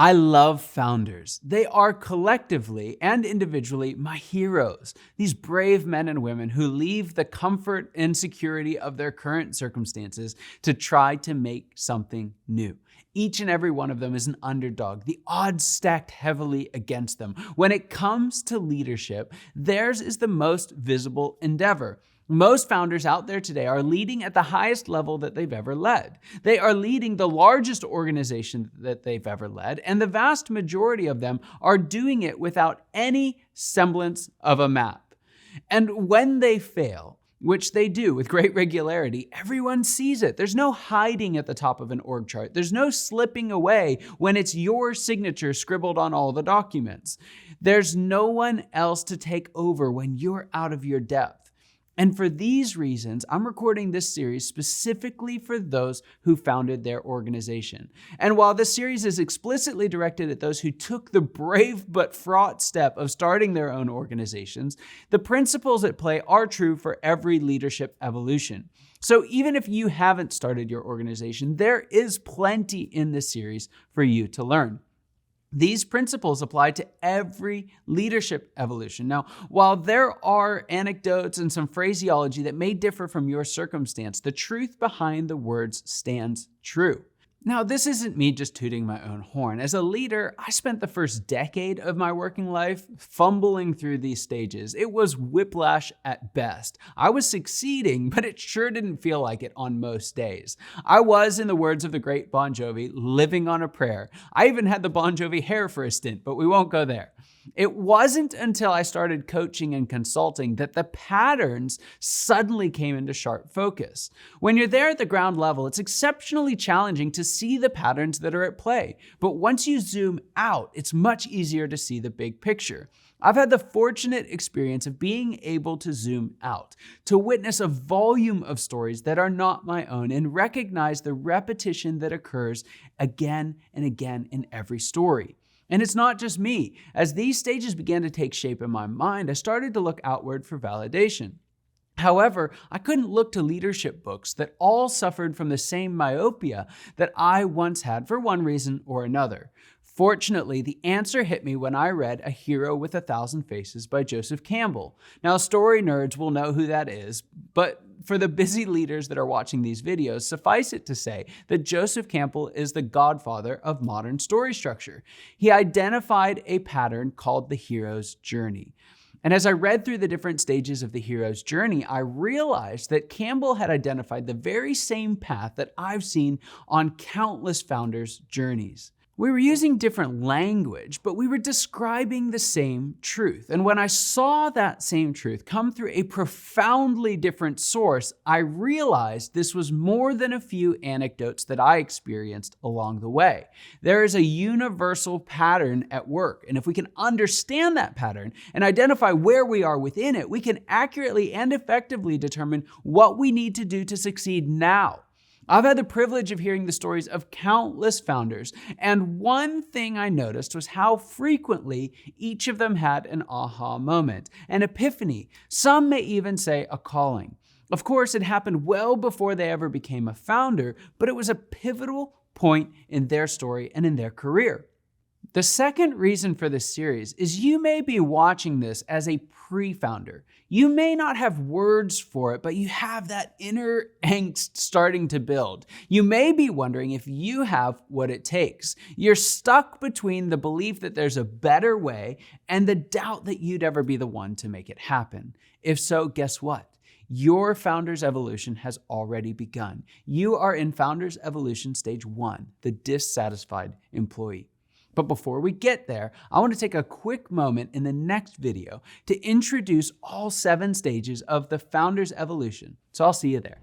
I love founders. They are collectively and individually my heroes. These brave men and women who leave the comfort and security of their current circumstances to try to make something new. Each and every one of them is an underdog, the odds stacked heavily against them. When it comes to leadership, theirs is the most visible endeavor. Most founders out there today are leading at the highest level that they've ever led. They are leading the largest organization that they've ever led, and the vast majority of them are doing it without any semblance of a map. And when they fail, which they do with great regularity, everyone sees it. There's no hiding at the top of an org chart. There's no slipping away when it's your signature scribbled on all the documents. There's no one else to take over when you're out of your depth. And for these reasons, I'm recording this series specifically for those who founded their organization. And while this series is explicitly directed at those who took the brave but fraught step of starting their own organizations, the principles at play are true for every leadership evolution. So even if you haven't started your organization, there is plenty in this series for you to learn. These principles apply to every leadership evolution. Now, while there are anecdotes and some phraseology that may differ from your circumstance, the truth behind the words stands true. Now, this isn't me just tooting my own horn. As a leader, I spent the first decade of my working life fumbling through these stages. It was whiplash at best. I was succeeding, but it sure didn't feel like it on most days. I was, in the words of the great Bon Jovi, living on a prayer. I even had the Bon Jovi hair for a stint, but we won't go there. It wasn't until I started coaching and consulting that the patterns suddenly came into sharp focus. When you're there at the ground level, it's exceptionally challenging to see the patterns that are at play. But once you zoom out, it's much easier to see the big picture. I've had the fortunate experience of being able to zoom out, to witness a volume of stories that are not my own and recognize the repetition that occurs again and again in every story. And it's not just me. As these stages began to take shape in my mind, I started to look outward for validation. However, I couldn't look to leadership books that all suffered from the same myopia that I once had for one reason or another. Fortunately, the answer hit me when I read A Hero with 1,000 Faces by Joseph Campbell. Now, story nerds will know who that is, but for the busy leaders that are watching these videos, suffice it to say that Joseph Campbell is the godfather of modern story structure. He identified a pattern called the hero's journey. And as I read through the different stages of the hero's journey, I realized that Campbell had identified the very same path that I've seen on countless founders' journeys. We were using different language, but we were describing the same truth. And when I saw that same truth come through a profoundly different source, I realized this was more than a few anecdotes that I experienced along the way. There is a universal pattern at work. And if we can understand that pattern and identify where we are within it, we can accurately and effectively determine what we need to do to succeed now. I've had the privilege of hearing the stories of countless founders, and one thing I noticed was how frequently each of them had an aha moment, an epiphany. Some may even say a calling. Of course, it happened well before they ever became a founder, but it was a pivotal point in their story and in their career. The second reason for this series is you may be watching this as a pre-founder. You may not have words for it, but you have that inner angst starting to build. You may be wondering if you have what it takes. You're stuck between the belief that there's a better way and the doubt that you'd ever be the one to make it happen. If so, guess what? Your founder's evolution has already begun. You are in founder's evolution stage 1, the dissatisfied employee. But before we get there, I want to take a quick moment in the next video to introduce all 7 stages of the founder's evolution. So I'll see you there.